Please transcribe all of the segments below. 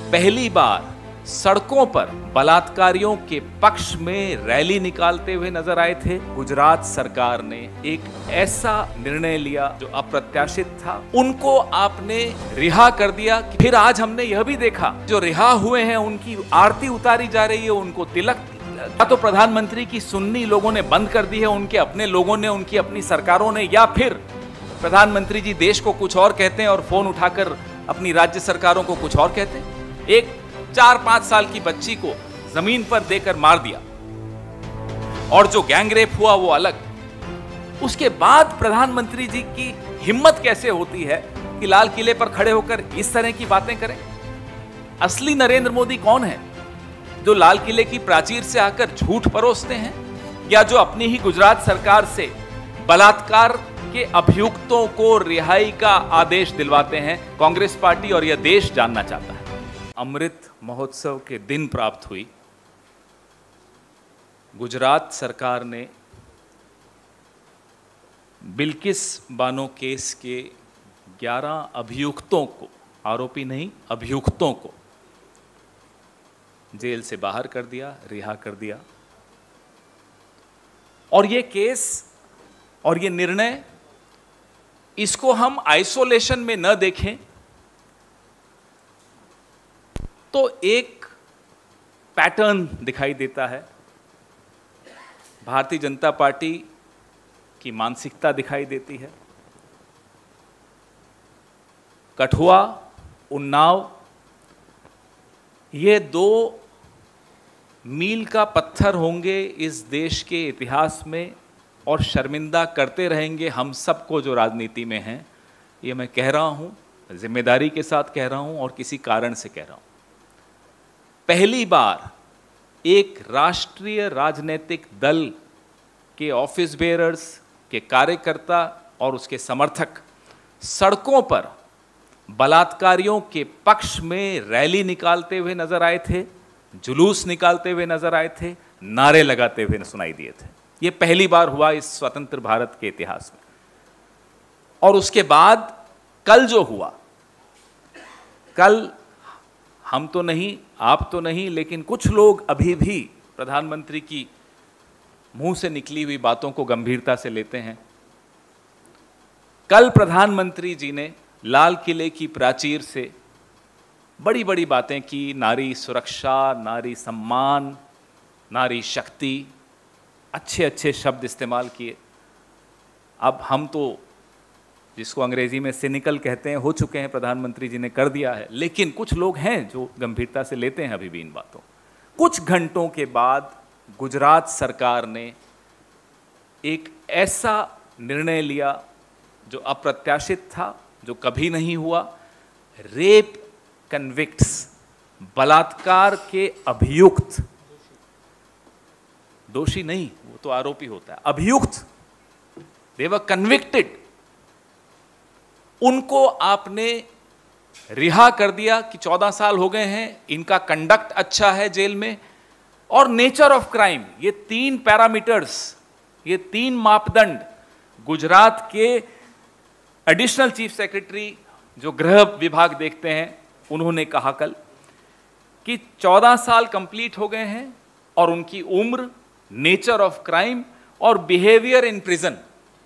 पहली बार सड़कों पर बलात्कारियों के पक्ष में रैली निकालते हुए नजर आए थे। गुजरात सरकार ने एक ऐसा निर्णय लिया जो अप्रत्याशित था। उनको आपने रिहा कर दिया। फिर आज हमने यह भी देखा जो रिहा हुए हैं उनकी आरती उतारी जा रही है, उनको तिलक या तो प्रधानमंत्री की सुन्नी लोगों ने बंद कर दी है, उनके अपने लोगों ने, उनकी अपनी सरकारों ने, या फिर प्रधानमंत्री जी देश को कुछ और कहते हैं और फोन उठाकर अपनी राज्य सरकारों को कुछ और कहते हैं। एक 4-5 साल की बच्ची को जमीन पर देकर मार दिया और जो गैंगरेप हुआ वो अलग। उसके बाद प्रधानमंत्री जी की हिम्मत कैसे होती है कि लाल किले पर खड़े होकर इस तरह की बातें करें। असली नरेंद्र मोदी कौन है? जो लाल किले की प्राचीर से आकर झूठ परोसते हैं, या जो अपनी ही गुजरात सरकार से बलात्कार के अभियुक्तों को रिहाई का आदेश दिलवाते हैं? कांग्रेस पार्टी और यह देश जानना चाहता है। अमृत महोत्सव के दिन प्राप्त हुई। गुजरात सरकार ने बिल्किस बानो केस के 11 अभियुक्तों को, आरोपी नहीं, अभियुक्तों को जेल से बाहर कर दिया, रिहा कर दिया। और ये केस और ये निर्णय, इसको हम आइसोलेशन में न देखें तो एक पैटर्न दिखाई देता है। भारतीय जनता पार्टी की मानसिकता दिखाई देती है। कठुआ, उन्नाव, ये 2 मील का पत्थर होंगे इस देश के इतिहास में और शर्मिंदा करते रहेंगे हम सबको जो राजनीति में हैं। ये मैं कह रहा हूं, जिम्मेदारी के साथ कह रहा हूं और किसी कारण से कह रहा हूं। पहली बार एक राष्ट्रीय राजनीतिक दल के ऑफिस बेयरर्स, के कार्यकर्ता और उसके समर्थक सड़कों पर बलात्कारियों के पक्ष में रैली निकालते हुए नजर आए थे, जुलूस निकालते हुए नजर आए थे, नारे लगाते हुए सुनाई दिए थे। यह पहली बार हुआ इस स्वतंत्र भारत के इतिहास में। और उसके बाद कल जो हुआ, कल हम तो नहीं, आप तो नहीं, लेकिन कुछ लोग अभी भी प्रधानमंत्री की मुंह से निकली हुई बातों को गंभीरता से लेते हैं। कल प्रधानमंत्री जी ने लाल किले की प्राचीर से बड़ी बड़ी बातें की, नारी सुरक्षा, नारी सम्मान, नारी शक्ति, अच्छे अच्छे शब्द इस्तेमाल किए। अब हम तो, जिसको अंग्रेजी में सिनिकल कहते हैं, हो चुके हैं, प्रधानमंत्री जी ने कर दिया है, लेकिन कुछ लोग हैं जो गंभीरता से लेते हैं अभी भी इन बातों। कुछ घंटों के बाद गुजरात सरकार ने एक ऐसा निर्णय लिया जो अप्रत्याशित था, जो कभी नहीं हुआ। रेप कन्विक्ट्स, बलात्कार के अभियुक्त, दोषी नहीं, वो तो आरोपी होता है, अभियुक्त, दे वर कन्विक्टेड, उनको आपने रिहा कर दिया कि 14 साल हो गए हैं, इनका कंडक्ट अच्छा है जेल में। और नेचर ऑफ क्राइम, ये 3 पैरामीटर्स, ये 3 मापदंड गुजरात के एडिशनल चीफ सेक्रेटरी जो गृह विभाग देखते हैं, उन्होंने कहा कल कि 14 साल कंप्लीट हो गए हैं और उनकी उम्र, नेचर ऑफ क्राइम और बिहेवियर इन प्रिजन,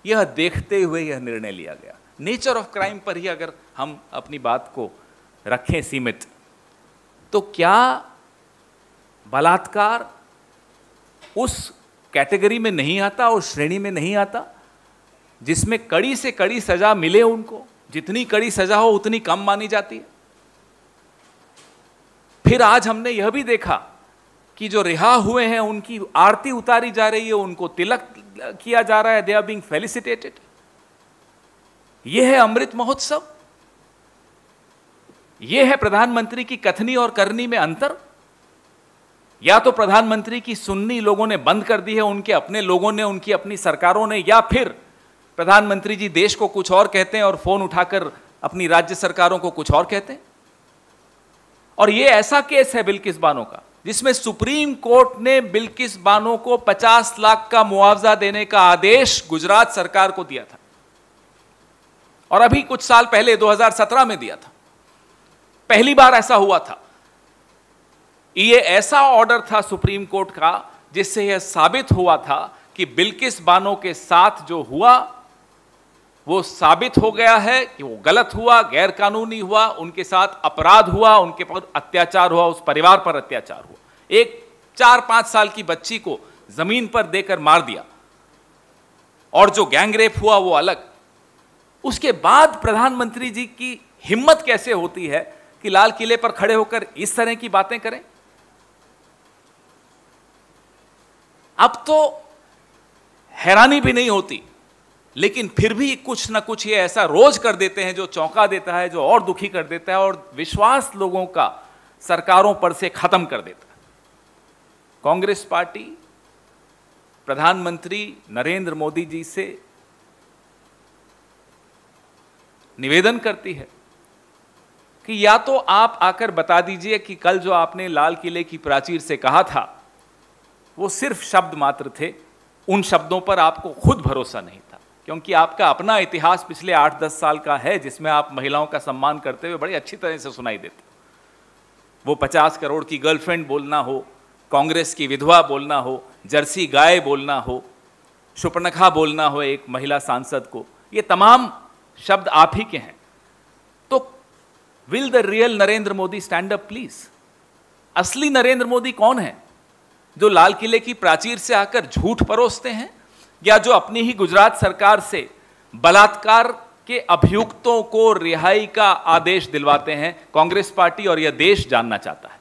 यह देखते हुए यह निर्णय लिया गया। नेचर ऑफ क्राइम पर ही अगर हम अपनी बात को रखें सीमित, तो क्या बलात्कार उस कैटेगरी में नहीं आता, उस श्रेणी में नहीं आता जिसमें कड़ी से कड़ी सजा मिले उनको? जितनी कड़ी सजा हो उतनी कम मानी जाती है। फिर आज हमने यह भी देखा कि जो रिहा हुए हैं उनकी आरती उतारी जा रही है, उनको तिलक किया जा रहा है, दे आर बीइंग फेलिसिटेटेड। यह है अमृत महोत्सव, यह है प्रधानमंत्री की कथनी और करनी में अंतर। या तो प्रधानमंत्री की सुन्नी लोगों ने बंद कर दी है, उनके अपने लोगों ने, उनकी अपनी सरकारों ने, या फिर प्रधानमंत्री जी देश को कुछ और कहते हैं और फोन उठाकर अपनी राज्य सरकारों को कुछ और कहते हैं। और यह ऐसा केस है बिल्किस बानो का, जिसमें सुप्रीम कोर्ट ने बिल्किस बानो को 50 लाख का मुआवजा देने का आदेश गुजरात सरकार को दिया था। और अभी कुछ साल पहले 2017 में दिया था। पहली बार ऐसा हुआ था ये ऐसा ऑर्डर था सुप्रीम कोर्ट का जिससे यह साबित हुआ था कि बिल्किस बानो के साथ जो हुआ वो साबित हो गया है कि वो गलत हुआ, गैर कानूनी हुआ, उनके साथ अपराध हुआ, उनके पर अत्याचार हुआ, उस परिवार पर अत्याचार हुआ। एक 4-5 साल की बच्ची को जमीन पर देकर मार दिया, और जो गैंगरेप हुआ वो अलग। उसके बाद प्रधानमंत्री जी की हिम्मत कैसे होती है कि लाल किले पर खड़े होकर इस तरह की बातें करें? अब तो हैरानी भी नहीं होती, लेकिन फिर भी कुछ ना कुछ ये ऐसा रोज कर देते हैं जो चौंका देता है, जो और दुखी कर देता है और विश्वास लोगों का सरकारों पर से खत्म कर देता है। कांग्रेस पार्टी प्रधानमंत्री नरेंद्र मोदी जी से निवेदन करती है कि या तो आप आकर बता दीजिए कि कल जो आपने लाल किले की प्राचीर से कहा था वो सिर्फ शब्द मात्र थे, उन शब्दों पर आपको खुद भरोसा नहीं था, क्योंकि आपका अपना इतिहास पिछले 8-10 साल का है जिसमें आप महिलाओं का सम्मान करते हुए बड़ी अच्छी तरह से सुनाई देते। वो 50 करोड़ की गर्लफ्रेंड बोलना हो, कांग्रेस की विधवा बोलना हो, जर्सी गाय बोलना हो, शुपनखा बोलना हो एक महिला सांसद को, ये तमाम शब्द आप ही के हैं। तो will the real Narendra Modi stand up please? असली नरेंद्र मोदी कौन है? जो लाल किले की प्राचीर से आकर झूठ परोसते हैं, या जो अपनी ही गुजरात सरकार से बलात्कार के अभियुक्तों को रिहाई का आदेश दिलवाते हैं? कांग्रेस पार्टी और यह देश जानना चाहता है।